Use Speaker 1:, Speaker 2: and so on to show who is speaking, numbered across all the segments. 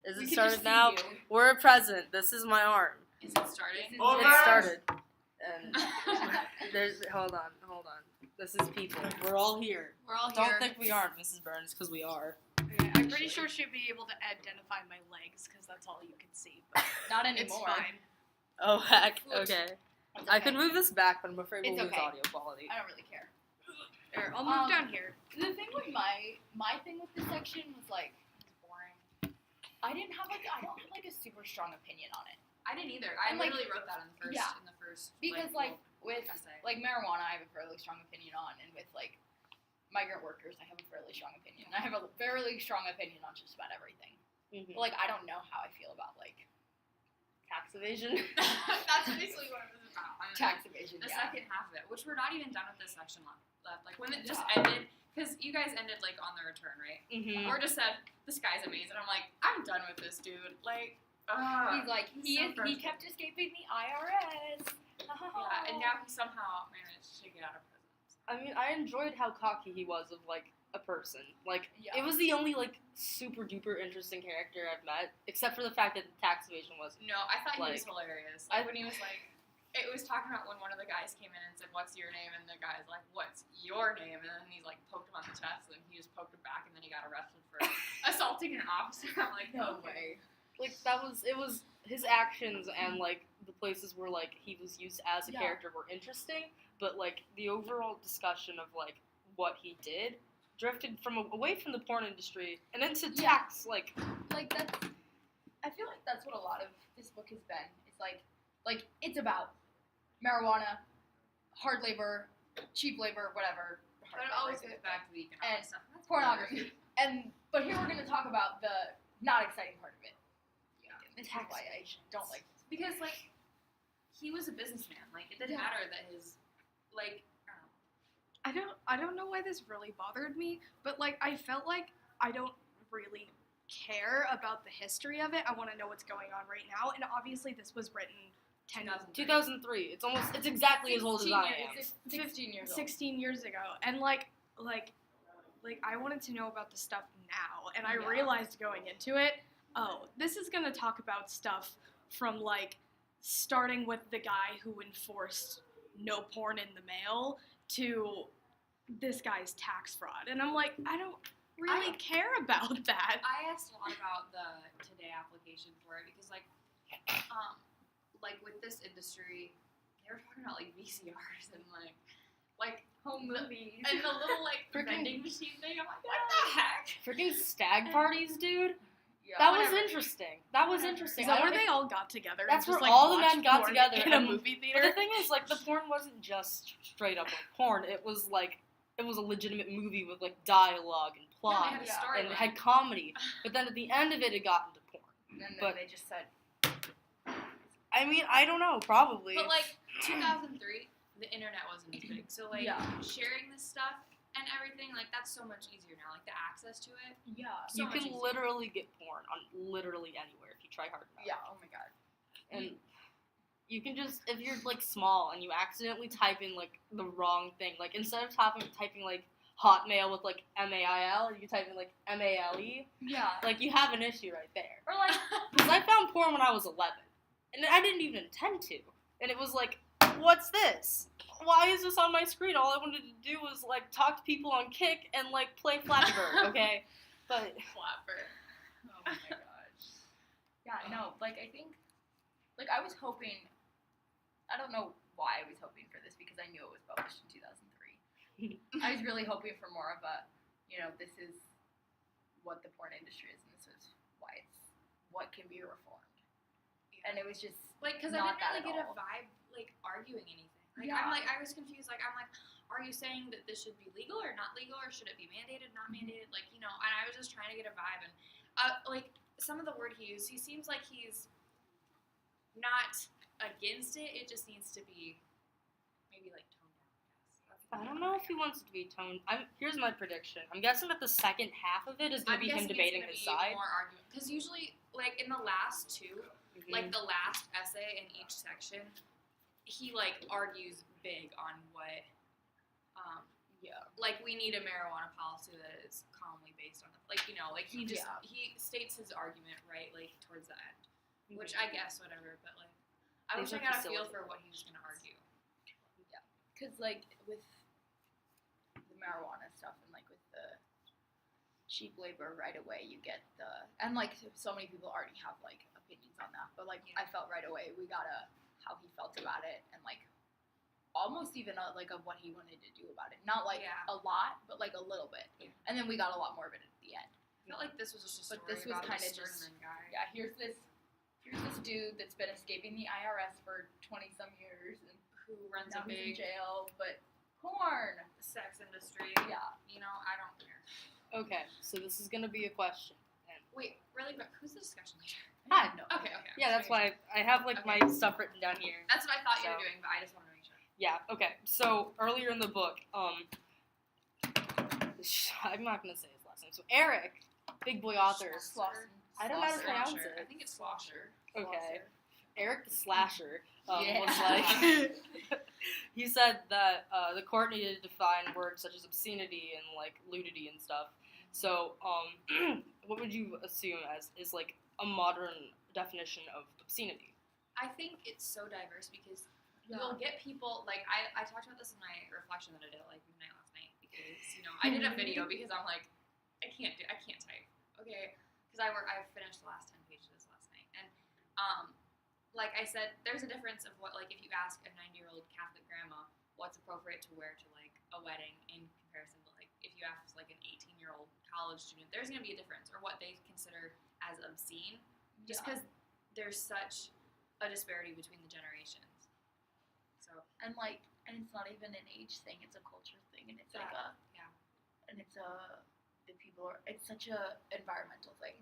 Speaker 1: Is
Speaker 2: We
Speaker 1: it
Speaker 2: can
Speaker 1: started
Speaker 2: just see
Speaker 1: now?
Speaker 2: you.
Speaker 1: We're present. This is my arm.
Speaker 3: Is it starting?
Speaker 1: It started. And hold on. This is people. We're all here.
Speaker 2: We're all
Speaker 1: Don't
Speaker 2: here.
Speaker 1: think we aren't, Mrs. Burns, because we are.
Speaker 4: Okay, I'm pretty sure she'd be able to identify my legs because that's all you can see. But
Speaker 2: Not
Speaker 4: it's
Speaker 2: anymore.
Speaker 4: fine.
Speaker 1: Oh heck. Okay.
Speaker 2: It's
Speaker 1: I
Speaker 2: okay.
Speaker 1: could move this back, but I'm afraid we'll
Speaker 2: It's
Speaker 1: lose
Speaker 2: okay.
Speaker 1: audio quality.
Speaker 2: I don't really care.
Speaker 4: Here, I'll move down here.
Speaker 2: The thing with my thing with this section was like
Speaker 3: It's boring.
Speaker 2: I don't have like a super strong opinion on it.
Speaker 3: I didn't either. I
Speaker 2: And, like,
Speaker 3: literally wrote that in the first
Speaker 2: Because with
Speaker 3: essay.
Speaker 2: like marijuana I have a fairly strong opinion on, and with like migrant workers I have a fairly strong opinion. I have a fairly strong opinion on just about everything.
Speaker 1: Mhm.
Speaker 2: But like I don't know how I feel about like tax evasion.
Speaker 3: That's basically what it was about.
Speaker 2: Tax evasion,
Speaker 3: The
Speaker 2: yeah.
Speaker 3: second half of it, which we're not even done with this section left. Like when it just
Speaker 2: Yeah.
Speaker 3: ended, because you guys ended like on the return, right?
Speaker 1: Mhm.
Speaker 3: Or just said this guy's amazing. I'm like, I'm done with this dude. Like,
Speaker 2: He's like he
Speaker 3: so
Speaker 2: he
Speaker 3: frustrating.
Speaker 2: kept escaping the IRS.
Speaker 3: Yeah, and now he somehow managed to get out of prison.
Speaker 1: I mean, I enjoyed how cocky he was of like a person. Like,
Speaker 2: Yeah.
Speaker 1: it was the only like super duper interesting character I've met, except for the fact that the tax evasion was.
Speaker 3: No, I thought he was
Speaker 1: Like,
Speaker 3: hilarious.
Speaker 1: I-
Speaker 3: Like when he was like, it was talking about when one of the guys came in and said, "What's your name?" and the guy's like, "What's your name?" and then he's like poked him on the chest, and he just poked him back, and then he got arrested for assaulting an officer. I'm like,
Speaker 2: No
Speaker 3: okay.
Speaker 2: way.
Speaker 1: Like it was his actions and like the places where like he was used as a
Speaker 2: Yeah.
Speaker 1: character were interesting, but like the overall discussion of like what he did drifted from away from the porn industry and into
Speaker 2: Yeah.
Speaker 1: tax. Like
Speaker 2: That's I feel like that's what a lot of this book has been. It's like it's about marijuana, hard labor, cheap labor, whatever.
Speaker 3: But it always goes back to the economic
Speaker 2: And
Speaker 3: stuff. That's
Speaker 2: pornography. But here we're gonna talk about the not exciting part of it.
Speaker 3: Yeah.
Speaker 2: This is
Speaker 1: Tax
Speaker 2: why I don't like this.
Speaker 3: Because like he was a businessman. Like it didn't
Speaker 2: Yeah.
Speaker 3: matter that his like I don't know.
Speaker 4: I don't know why this really bothered me, but like I felt like I don't really care about the history of it. I want to know what's going on right now, and obviously this was written
Speaker 1: 2003. It's exactly as old as I am.
Speaker 2: It's 16 years old.
Speaker 4: 16 years ago, and like I wanted to know about the stuff now, and I
Speaker 2: Yeah.
Speaker 4: realized going into it, oh, this is gonna talk about stuff from like starting with the guy who enforced no porn in the mail to this guy's tax fraud, and I'm like, I don't really care about that.
Speaker 3: I asked a lot about the Today application for it because like with this industry, they were talking about like VCRs and like
Speaker 2: Home movies.
Speaker 3: and the little like
Speaker 1: Freaking-
Speaker 3: vending machine thing. I'm like, what the heck?
Speaker 1: Freaking stag parties, dude.
Speaker 2: Yeah.
Speaker 1: That was
Speaker 3: whatever.
Speaker 1: interesting. That was interesting.
Speaker 4: Is
Speaker 1: I
Speaker 4: that
Speaker 1: don't
Speaker 4: where
Speaker 1: think-
Speaker 4: they all got together?
Speaker 1: That's
Speaker 4: and just,
Speaker 1: where
Speaker 4: like,
Speaker 1: all the
Speaker 4: watched
Speaker 1: men got
Speaker 4: porn
Speaker 1: together
Speaker 4: in a
Speaker 1: and-
Speaker 4: movie
Speaker 1: But
Speaker 4: theater.
Speaker 1: the thing is, like, the porn wasn't just straight up like porn. It was a legitimate movie with like dialogue and plot
Speaker 3: Yeah, they had a
Speaker 2: Yeah.
Speaker 3: storyline.
Speaker 1: and it had comedy. But then at the end of it, it got into porn.
Speaker 2: And then
Speaker 1: but-
Speaker 2: they just said,
Speaker 1: I mean, I don't know, probably.
Speaker 3: But like 2003, the internet wasn't as big, so like
Speaker 2: Yeah.
Speaker 3: sharing this stuff and everything, like that's so much easier now. Like the access to it.
Speaker 2: yeah.
Speaker 3: so
Speaker 1: you
Speaker 3: much
Speaker 1: can
Speaker 3: easier.
Speaker 1: literally get porn on literally anywhere if you try hard enough.
Speaker 2: Yeah, oh my god.
Speaker 1: And you can just, if you're like small and you accidentally type in like the wrong thing, like instead of typing like Hotmail with like MAIL, you type in like MALE,
Speaker 2: Yeah.
Speaker 1: like you have an issue right there.
Speaker 2: Or like,
Speaker 1: Because I found porn when I was 11, and I didn't even intend to, and it was like, what's this? Why is this on my screen? All I wanted to do was like talk to people on Kick and like play Flappy Bird, okay? But
Speaker 3: Flapper.
Speaker 2: oh my gosh. Yeah, no, like I think, like I was hoping, I don't know why I was hoping for this because I knew it was published in 2003. I was really hoping for more of a, this is what the porn industry is and this is why what can be reformed. And it was just,
Speaker 3: Like, because I
Speaker 2: Not
Speaker 3: didn't really
Speaker 2: that
Speaker 3: get
Speaker 2: at
Speaker 3: a
Speaker 2: all.
Speaker 3: vibe, like, arguing anything. Like,
Speaker 2: Yeah.
Speaker 3: I was confused. Like, I'm like, are you saying that this should be legal or not legal, or should it be mandated, not mandated? Like, and I was just trying to get a vibe. And, like, some of the word he used, he seems like he's not against it. It just needs to be maybe, like, toned down, I guess.
Speaker 1: I don't know if he wants it to be toned. Here's my prediction. I'm guessing that the second half of it is going to be him debating his side.
Speaker 3: More argument. Because usually, like, in the last two, like, the last essay in each section, he, like, argues big on
Speaker 2: Yeah.
Speaker 3: like we need a marijuana policy that is calmly based on like like he just
Speaker 2: Yeah.
Speaker 3: he states his argument right like towards the end, which
Speaker 1: Mhm.
Speaker 3: I guess whatever, but like I
Speaker 1: These
Speaker 3: wish I
Speaker 1: are
Speaker 3: got a feel
Speaker 1: facilitated
Speaker 3: for what he was gonna argue.
Speaker 2: Because, like, with the marijuana stuff and, like, with the cheap labor right away, you get the... And, like, so many people already have, like, opinions on that. But, like, I felt right away we got how he felt about it and, like, almost even, like, of what he wanted to do about it. Not, like,
Speaker 3: Yeah.
Speaker 2: a lot, but, like, a little bit.
Speaker 3: Yeah.
Speaker 2: And then we got a lot more of it at the end.
Speaker 3: I felt like this was just a
Speaker 2: But
Speaker 3: story
Speaker 2: this was
Speaker 3: about
Speaker 2: kinda
Speaker 3: this
Speaker 2: just-
Speaker 3: Sternman guy.
Speaker 2: Yeah, here's this dude that's been escaping the IRS for 20-some years and
Speaker 3: Who runs
Speaker 2: now
Speaker 3: a
Speaker 2: he's in
Speaker 3: big
Speaker 2: jail, but porn.
Speaker 3: sex industry.
Speaker 2: Yeah.
Speaker 3: I don't care.
Speaker 1: Okay, so this is gonna be a question. And
Speaker 3: Wait, really quick, who's the discussion leader?
Speaker 2: I had no
Speaker 3: Okay.
Speaker 1: yeah, that's why I have like my stuff written down here.
Speaker 3: That's what I thought you were
Speaker 1: So-
Speaker 3: doing, but I just want to make sure.
Speaker 1: Yeah, okay. So earlier in the book, I'm not gonna say his last name. So Eric, big boy author.
Speaker 2: Slauson.
Speaker 1: I don't know how to pronounce
Speaker 3: Slosher.
Speaker 1: it.
Speaker 3: I think it's Slosher.
Speaker 1: Okay. Eric the Slasher
Speaker 2: Yeah.
Speaker 1: was like, he said that the court needed to define words such as obscenity and like nudity and stuff. So, what would you assume is like a modern definition of obscenity?
Speaker 3: I think it's so diverse because you'll get people like I talked about this in my reflection that I did at like midnight last night because I did a video because I'm like I can't type, okay, because I finished the last 10 pages last night and like I said, there's a difference of what like if you ask a 90-year-old Catholic grandma what's appropriate to wear to like a wedding in comparison to like if you ask like an 18-year-old college student, there's gonna be a difference or what they consider as obscene just because there's such a disparity between the generations. So
Speaker 2: And it's not even an age thing; it's a culture thing, and it's it's such a environmental thing.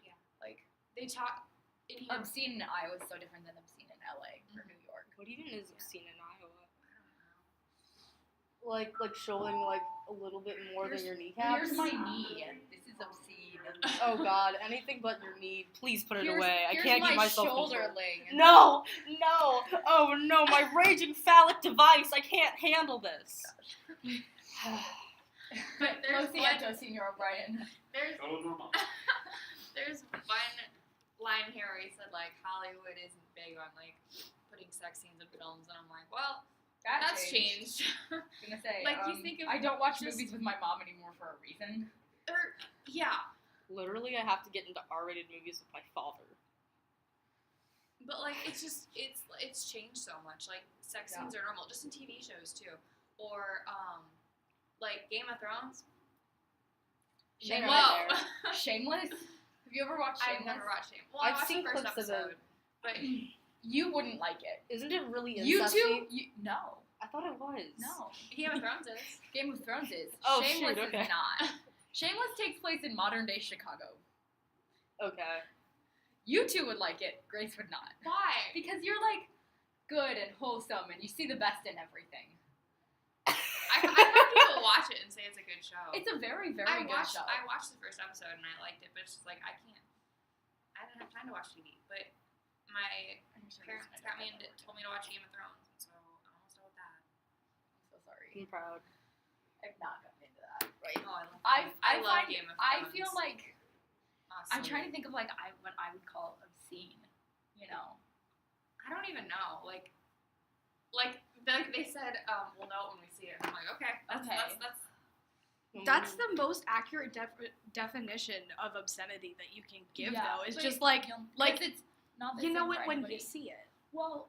Speaker 3: Yeah.
Speaker 2: Like
Speaker 3: they talk in here.
Speaker 2: obscene in Iowa is so different than obscene in LA or New York.
Speaker 1: What even is obscene in Iowa?
Speaker 3: I don't know.
Speaker 1: Like showing like a little bit more than your kneecaps.
Speaker 2: Here's my knee. This is obscene.
Speaker 1: Oh God, anything but your knee. Please put it away. I
Speaker 2: Here's
Speaker 1: can't
Speaker 2: my
Speaker 1: keep myself
Speaker 2: shoulder
Speaker 1: controlled.
Speaker 2: ling.
Speaker 1: No. Oh no, my raging phallic device. I can't handle this.
Speaker 3: But there's
Speaker 2: Lo
Speaker 3: one,
Speaker 2: siento, Senor O'Brien.
Speaker 3: there's
Speaker 5: Todo normal.
Speaker 3: there's one line here where he said like Hollywood isn't big on like putting sex scenes in films, and I'm like, well, that's changed.
Speaker 2: I was gonna say,
Speaker 3: Like, you think of
Speaker 2: I don't watch
Speaker 3: just-
Speaker 2: movies with my mom anymore for a reason.
Speaker 3: Yeah,
Speaker 1: Literally, I have to get into R-rated movies with my father.
Speaker 3: but like it's just it's changed so much. Like sex scenes are normal, just in TV shows too, or like Game of Thrones.
Speaker 1: Shameless.
Speaker 3: Whoa.
Speaker 1: There.
Speaker 2: Shameless? Have you ever watched
Speaker 3: I've
Speaker 2: Shameless?
Speaker 3: never watched it. Well,
Speaker 1: I've
Speaker 3: I watched
Speaker 1: seen
Speaker 3: the first
Speaker 1: clips of it.
Speaker 3: episode, but
Speaker 2: You wouldn't like it.
Speaker 1: Isn't it really
Speaker 2: You
Speaker 1: incesty?
Speaker 2: two? No.
Speaker 1: I thought it was.
Speaker 2: No.
Speaker 3: Game of Thrones is.
Speaker 2: Game of Thrones is.
Speaker 1: Oh,
Speaker 2: Shameless
Speaker 1: shoot, okay.
Speaker 2: is not. Shameless takes place in modern day Chicago.
Speaker 1: Okay.
Speaker 2: You two would like it. Grace would not.
Speaker 3: Why?
Speaker 2: Because you're like good and wholesome and you see the best in everything.
Speaker 3: I've heard people watch it and say it's a good show.
Speaker 2: It's a very, very
Speaker 3: I
Speaker 2: good
Speaker 3: watched
Speaker 2: show.
Speaker 3: I watched the first episode and I liked it, but it's just like I didn't have time to watch TV. But my parents got me and told me to watch Game of Thrones, and so I'm almost done with that.
Speaker 2: I'm so sorry.
Speaker 1: I'm proud.
Speaker 2: I've not gotten into that.
Speaker 1: Right.
Speaker 3: Oh,
Speaker 2: I
Speaker 3: love
Speaker 2: find-
Speaker 3: Game of
Speaker 2: I
Speaker 3: Thrones.
Speaker 2: feel like
Speaker 3: Awesome.
Speaker 2: I'm trying to think of like what I would call obscene. You know.
Speaker 3: I don't even know. Like they said, we'll know it when we see it. I'm like, okay, that's
Speaker 4: That's the most accurate definition of obscenity that you can give,
Speaker 2: Yeah,
Speaker 4: though. It's
Speaker 2: but
Speaker 4: just like
Speaker 2: it's not the
Speaker 4: you know
Speaker 2: same
Speaker 4: it
Speaker 2: for
Speaker 4: when
Speaker 2: anybody.
Speaker 4: you see it.
Speaker 2: Well,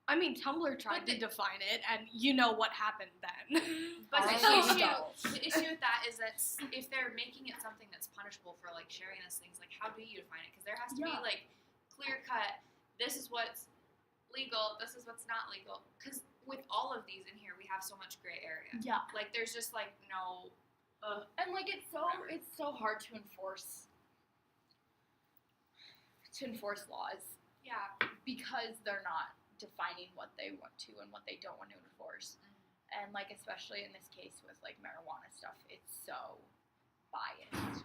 Speaker 4: I mean, Tumblr tried
Speaker 3: But
Speaker 4: to define it, and you know what happened then.
Speaker 3: But the
Speaker 1: Also
Speaker 3: issue with that is that if they're making it something that's punishable for like sharing those things, like how do you define it? Because there has to be
Speaker 2: Yeah.
Speaker 3: like clear cut. This is what's legal. This is what's not legal. Because with all of these in here, we have so much gray area.
Speaker 2: yeah.
Speaker 3: Like there's just like no.
Speaker 2: And like it's so hard to enforce laws
Speaker 3: Yeah.
Speaker 2: because they're not defining what they want to and what they don't want to enforce. And like especially in this case with like marijuana stuff, it's so biased.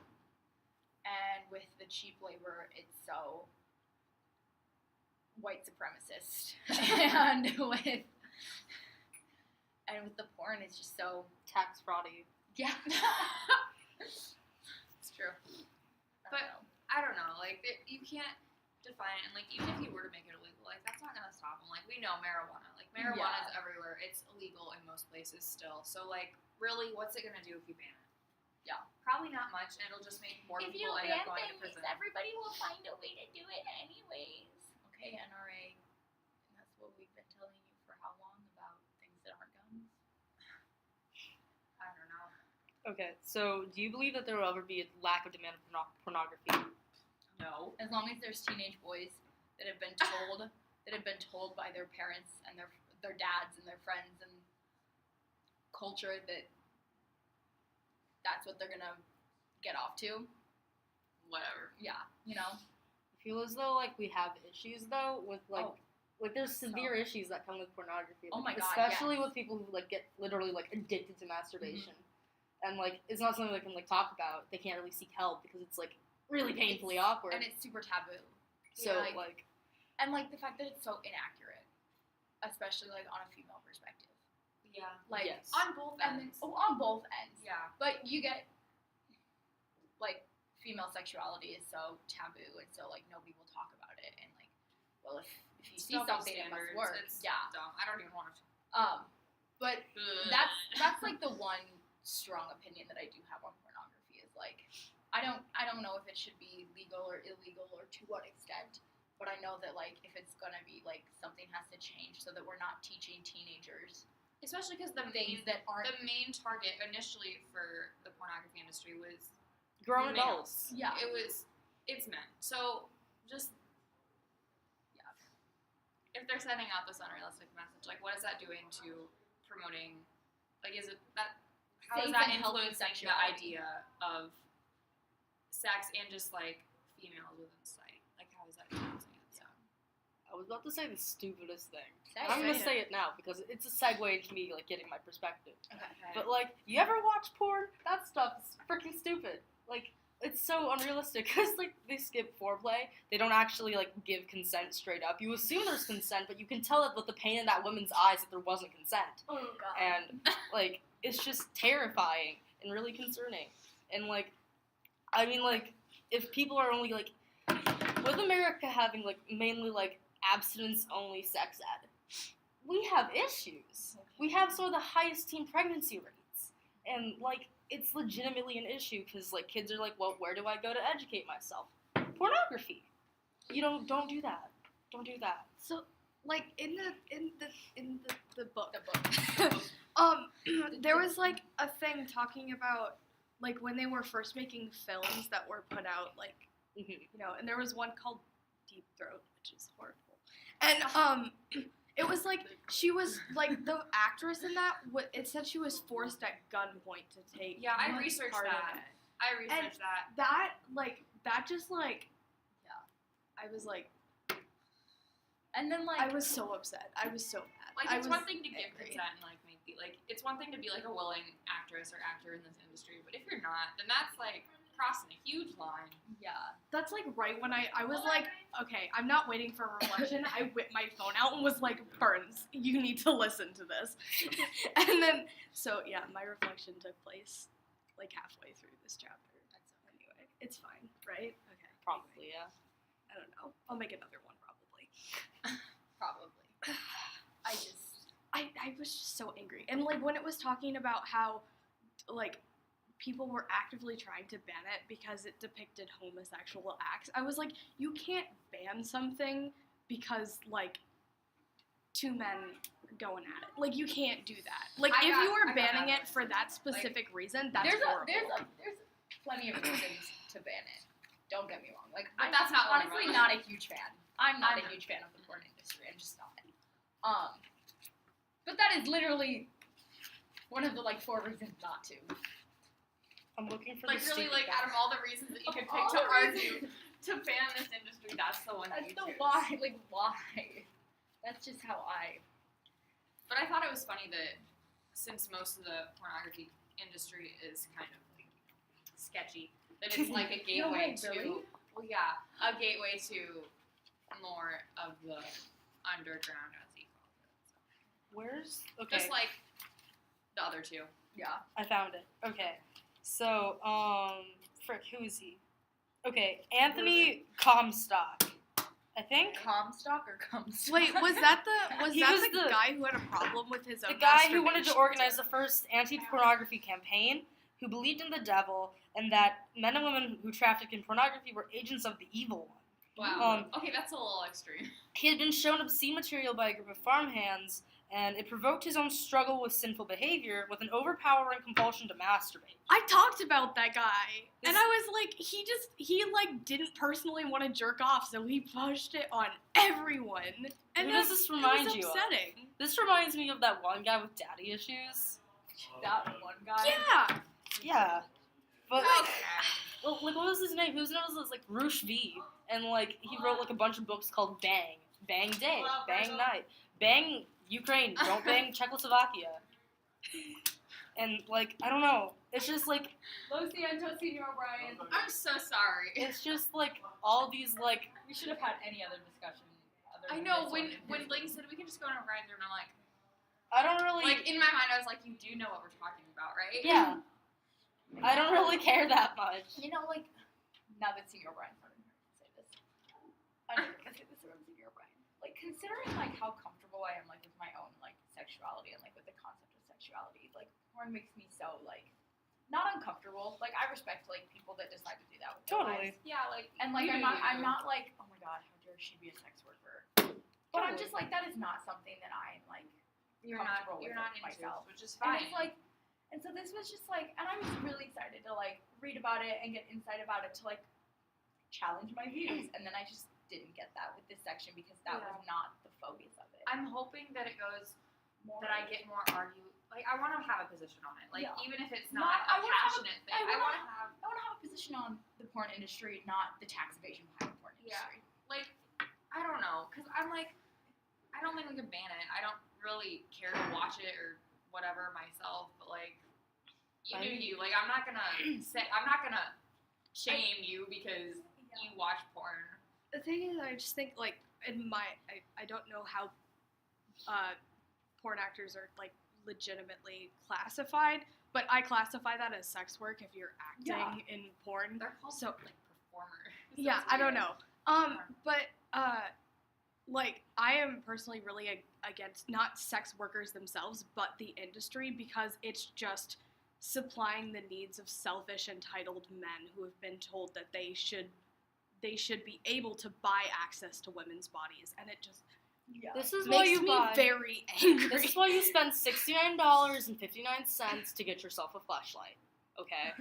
Speaker 2: And with the cheap labor, it's so white supremacist. And with the porn, it's just so
Speaker 1: Tax fraudy.
Speaker 2: yeah. It's true.
Speaker 3: But I don't know, like you can't define it, and like even if you were to make it illegal, like that's not gonna stop them. Like we know marijuana, like marijuana is everywhere. It's illegal in most places still. So like really, what's it gonna do if you ban it?
Speaker 2: Yeah.
Speaker 3: Probably not much, and it'll just make more people end up going to prison.
Speaker 2: everybody will find a way to do it anyways. Okay, NRA. And that's what we've been telling you for how long about things that aren't guns?
Speaker 3: I don't know.
Speaker 1: Okay, so do you believe that there will ever be a lack of demand for pornography?
Speaker 3: No.
Speaker 2: As long as there's teenage boys that have been told by their parents and their dads and their friends and culture that that's what they're gonna get off to.
Speaker 3: Whatever.
Speaker 2: Yeah, you know.
Speaker 1: I feel as though like we have issues though with like there's severe issues that come with pornography.
Speaker 2: Oh my God,
Speaker 1: especially
Speaker 2: yes.
Speaker 1: with people who like get literally like addicted to masturbation, and like it's not something they can like talk about. They can't really seek help because it's like really painfully awkward.
Speaker 2: And it's super taboo.
Speaker 1: So
Speaker 2: Yeah,
Speaker 1: like
Speaker 2: and like the fact that it's so inaccurate, especially like on a female perspective.
Speaker 3: Yeah.
Speaker 2: Like
Speaker 1: Yes.
Speaker 3: On both ends.
Speaker 2: on both ends.
Speaker 3: Yeah.
Speaker 2: But you get like female sexuality is so taboo and so like nobody will talk about it and like well if you see
Speaker 3: Double
Speaker 2: something it must
Speaker 3: standards,
Speaker 2: work.
Speaker 3: It's
Speaker 2: Yeah.
Speaker 3: dumb. I don't even want to.
Speaker 2: But
Speaker 3: Ugh.
Speaker 2: that's like the one strong opinion that I do have on pornography is like I don't know if it should be legal or illegal or to what extent, but I know that like if it's gonna be like something has to change so that we're not teaching teenagers
Speaker 3: Especially because the
Speaker 2: things
Speaker 3: main
Speaker 2: that aren't
Speaker 3: the main target initially for the pornography industry was
Speaker 1: grown
Speaker 3: males.
Speaker 1: adults.
Speaker 2: yeah.
Speaker 3: It's men. So just if they're sending out this unrealistic message, like what is that doing to promoting? Like, is it that? How is
Speaker 2: Safe
Speaker 3: that
Speaker 2: and healthy
Speaker 3: influencing the
Speaker 2: sexuality.
Speaker 3: idea of sex and just like females within sight? Like, how is that influencing it? So
Speaker 1: I was about to say the stupidest thing.
Speaker 2: Say
Speaker 1: I'm gonna
Speaker 2: it.
Speaker 1: say it now because it's a segue into me like getting my perspective.
Speaker 2: Okay.
Speaker 1: But like, you ever watch porn? That stuff is freaking stupid. Like, it's so unrealistic because like they skip foreplay. They don't actually like give consent straight up. You assume there's consent, but you can tell it with the pain in that woman's eyes that there wasn't consent.
Speaker 2: Oh god.
Speaker 1: And like, it's just terrifying and really concerning. And like, I mean, like, if people are only like, with America having like mainly like abstinence only sex ed, we have issues. We have some of the highest teen pregnancy rates, and like it's legitimately an issue because like kids are like, well, where do I go to educate myself? Pornography. You don't do that. Don't do that.
Speaker 4: So, like in the book,
Speaker 2: The book.
Speaker 4: there was like a thing talking about like when they were first making films that were put out, like
Speaker 1: Mhm.
Speaker 4: you know, and there was one called Deep Throat, which is horrible, and it was like she was like the actress in that. It said she was forced at gunpoint to take.
Speaker 3: yeah, I
Speaker 4: one
Speaker 3: researched
Speaker 4: part of
Speaker 3: that.
Speaker 4: it.
Speaker 3: I researched that.
Speaker 4: That just like,
Speaker 2: Yeah.
Speaker 4: I was like,
Speaker 2: And then like
Speaker 4: I was so upset. I was so mad.
Speaker 3: Like,
Speaker 4: I
Speaker 3: it's
Speaker 4: was
Speaker 3: one thing to give
Speaker 4: angry.
Speaker 3: consent and, like, maybe, like, it's one thing to be, like, a willing actress or actor in this industry, but if you're not, then that's, like, crossing a huge line.
Speaker 2: yeah.
Speaker 4: That's like right when I was like, okay, I'm not waiting for reflection. I whipped my phone out and was like, Burns, you need to listen to this. And then, so yeah, my reflection took place like halfway through this chapter. Anyway, it's fine, right? Okay.
Speaker 1: Probably, yeah.
Speaker 4: I don't know. I'll make another one probably.
Speaker 2: Probably.
Speaker 4: I was just so angry. And like when it was talking about how like people were actively trying to ban it because it depicted homosexual acts, I was like, you can't ban something because like two men going at it. Like you can't do that. Like if you were banning it for that specific reason, that's horrible.
Speaker 2: There's plenty of reasons to ban it. Don't get me wrong. Like
Speaker 3: But
Speaker 2: I'm
Speaker 3: that's not one of
Speaker 2: honestly
Speaker 3: them.
Speaker 2: not a huge fan. I'm not
Speaker 3: I'm
Speaker 2: a
Speaker 3: not.
Speaker 2: huge fan of the porn industry. I'm just not. But that is literally one of the like 4 reasons not to.
Speaker 1: I'm looking for
Speaker 3: Like,
Speaker 1: the
Speaker 3: really,
Speaker 1: stupid
Speaker 3: like, out of all the reasons that you
Speaker 2: Of
Speaker 3: could
Speaker 2: all
Speaker 3: pick to
Speaker 2: the
Speaker 3: argue to ban this industry, that's the one that
Speaker 2: That's
Speaker 3: you
Speaker 2: the
Speaker 3: choose.
Speaker 2: why. Like why? That's just how I.
Speaker 3: But I thought it was funny that since most of the pornography industry is kind of like sketchy, that it's like a
Speaker 2: No
Speaker 3: gateway
Speaker 2: way,
Speaker 3: to
Speaker 2: really?
Speaker 3: well, yeah, a gateway to more of the underground, as he calls it. So.
Speaker 1: Where's okay?
Speaker 3: Just like The other two.
Speaker 2: Yeah.
Speaker 1: I found it. Okay. So, frick, who is he? Okay, Anthony Comstock. I think.
Speaker 2: Comstock or Comstock?
Speaker 4: Wait, was that
Speaker 1: He
Speaker 4: the
Speaker 1: was the-
Speaker 4: guy who had a problem with his own
Speaker 1: The guy who wanted to
Speaker 4: masturbation?
Speaker 1: organize the first anti-pornography campaign, who believed in the devil, and that men and women who trafficked in pornography were agents of the evil one.
Speaker 3: Wow. Okay, that's a little extreme.
Speaker 1: He had been shown obscene material by a group of farmhands, and it provoked his own struggle with sinful behavior with an overpowering compulsion to masturbate.
Speaker 4: I talked about that guy, and
Speaker 1: This-
Speaker 4: I was like, he didn't personally want to jerk off, so he pushed it on everyone. And
Speaker 1: Who does this remind
Speaker 4: it was
Speaker 1: you of?
Speaker 4: upsetting.
Speaker 1: This reminds me of that one guy with daddy issues.
Speaker 2: That one guy.
Speaker 4: Yeah.
Speaker 1: Yeah. But,
Speaker 3: Okay.
Speaker 1: well, like, what was his name? His name was, like, Roosh V. And, like, he wrote, like, a bunch of books called Bang. Bang Day.
Speaker 3: Hello,
Speaker 1: Bang
Speaker 3: Virgil.
Speaker 1: Night. Bang Ukraine. Don't bang Czechoslovakia. And, like, I don't know. It's just, like,
Speaker 2: Lo siento, Senor Brian.
Speaker 3: I'm so sorry.
Speaker 1: it's just, like, all these, like,
Speaker 2: We should have had any other discussion. Other
Speaker 3: I
Speaker 2: than
Speaker 3: know
Speaker 2: this
Speaker 3: when
Speaker 2: one.
Speaker 3: Ling said we can just go on a ride there, and I'm like,
Speaker 1: I don't really,
Speaker 3: in my mind, I was like, you do know what we're talking about, right?
Speaker 1: yeah. I don't really care that much.
Speaker 2: You know, like, now that Senor Brian's not in here to say this, I'm never gonna say this around Senor Brian. Like, considering, like, how comfortable I am, like, with my own, like, sexuality and, like, with the concept of sexuality, like, porn makes me so, like, not uncomfortable. Like, I respect, like, people that decide to do that with their
Speaker 1: Totally.
Speaker 2: lives.
Speaker 3: Yeah, like,
Speaker 2: And, like,
Speaker 3: you
Speaker 2: I'm
Speaker 3: do
Speaker 2: not, I'm
Speaker 3: you.
Speaker 2: not, like, oh my god, how dare she be a sex worker. But I'm
Speaker 1: Totally.
Speaker 2: just, like, that is not something that I am, like,
Speaker 3: You're not
Speaker 2: comfortable
Speaker 3: into
Speaker 2: with
Speaker 3: myself,
Speaker 2: myself.
Speaker 3: which is
Speaker 2: And
Speaker 3: fine.
Speaker 2: it's like, and so this was just like, and I was really excited to like read about it and get insight about it to like challenge my views. And then I just didn't get that with this section because that
Speaker 3: Yeah.
Speaker 2: was not the focus of it.
Speaker 3: I'm hoping that it goes
Speaker 2: More
Speaker 3: that I get more like I want to have a position on it, like
Speaker 2: Yeah.
Speaker 3: even if it's
Speaker 2: Not-
Speaker 3: not
Speaker 2: I
Speaker 3: a
Speaker 2: wanna have a-
Speaker 3: passionate thing.
Speaker 2: I
Speaker 3: I
Speaker 2: wanna-
Speaker 3: want to have
Speaker 2: I want to have a position on the porn industry, not the tax evasion behind the porn
Speaker 3: Yeah.
Speaker 2: industry.
Speaker 3: like I don't know, cause I'm like I don't think we can ban it. I don't really care to watch it or whatever myself, but like you do you. Like I'm not gonna shame you because you watch porn.
Speaker 4: The thing is, I just think, like, I don't know how porn actors are, like, legitimately classified, but I classify that as sex work if you're acting in porn.
Speaker 3: They're called
Speaker 4: So-
Speaker 3: like performers.
Speaker 4: Yeah,
Speaker 3: That's
Speaker 4: I don't
Speaker 3: weird.
Speaker 4: know. But, like, I am personally really against not sex workers themselves, but the industry, because it's just supplying the needs of selfish, entitled men who have been told that they should be able to buy access to women's bodies, and it just
Speaker 2: Yeah.
Speaker 1: This is why
Speaker 4: makes
Speaker 1: you
Speaker 4: me
Speaker 1: buy.
Speaker 4: very angry.
Speaker 1: This is why you spend $69.59 to get yourself a flashlight. Okay.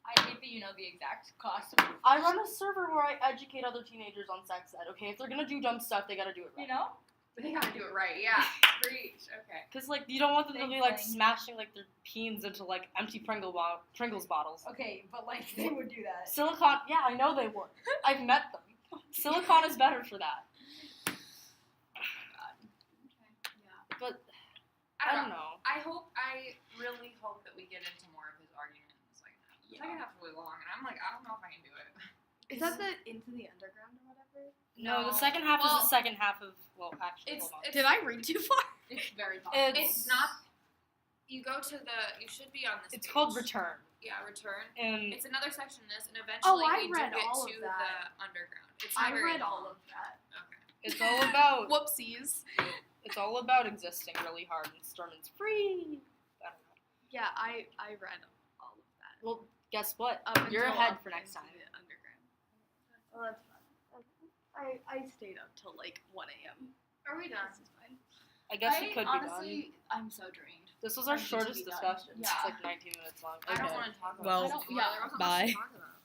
Speaker 2: I hate that you know the exact cost of it.
Speaker 1: I run a server where I educate other teenagers on sex ed. Okay, if they're gonna do dumb stuff, they gotta do it right.
Speaker 2: You know?
Speaker 3: But they gotta do it right. Yeah. Preach. Okay.
Speaker 1: Cause like you don't want them to be like
Speaker 2: Thanks,
Speaker 1: smashing like their peens into like empty Pringles bottons.
Speaker 2: Okay, but like they would do that.
Speaker 1: Silicon, yeah, I know they would. I've met them. Silicon is better for that.
Speaker 3: Yeah.
Speaker 1: But
Speaker 3: I don't know. I really hope that we get into more of his argument in the second half. The second half is really long, and I'm like, I don't know if I can do it.
Speaker 4: Is that the Into the Underground or whatever?
Speaker 1: no, the second half is
Speaker 3: Well,
Speaker 1: the second half of actually.
Speaker 3: it's-
Speaker 1: Hold on.
Speaker 4: Did I read too far?
Speaker 2: It's very possible.
Speaker 3: It's not. You go to you should be on this.
Speaker 1: It's
Speaker 3: page.
Speaker 1: called Return,
Speaker 3: Yeah, Return.
Speaker 1: and
Speaker 3: It's another section in this, and eventually
Speaker 4: I
Speaker 3: we do
Speaker 4: read
Speaker 3: get
Speaker 4: all
Speaker 3: to
Speaker 4: of that.
Speaker 3: the underground. It's
Speaker 4: I
Speaker 3: not very
Speaker 4: read all
Speaker 3: long.
Speaker 4: of that.
Speaker 3: Okay.
Speaker 1: it's all about
Speaker 4: Whoopsies.
Speaker 1: it's all about existing really hard and Sturman's free. I don't know.
Speaker 4: Yeah, I read all of that.
Speaker 1: Well, guess what?
Speaker 4: Up
Speaker 1: You're
Speaker 4: until
Speaker 1: ahead
Speaker 4: up
Speaker 1: for next
Speaker 4: into
Speaker 1: time.
Speaker 4: the Underground. Well, that's fun. I stayed up till like 1 a.m.
Speaker 3: Are we done?
Speaker 4: This is fine.
Speaker 1: I guess it could be done.
Speaker 2: honestly, I'm so drained.
Speaker 1: This was our
Speaker 2: I need to
Speaker 1: shortest
Speaker 2: be done.
Speaker 1: discussion.
Speaker 2: Yeah.
Speaker 1: It's like 19 minutes long.
Speaker 3: I don't
Speaker 1: Okay.
Speaker 3: want to talk about
Speaker 1: Well,
Speaker 3: this anymore. There wasn't much to
Speaker 1: bye.
Speaker 3: talk about.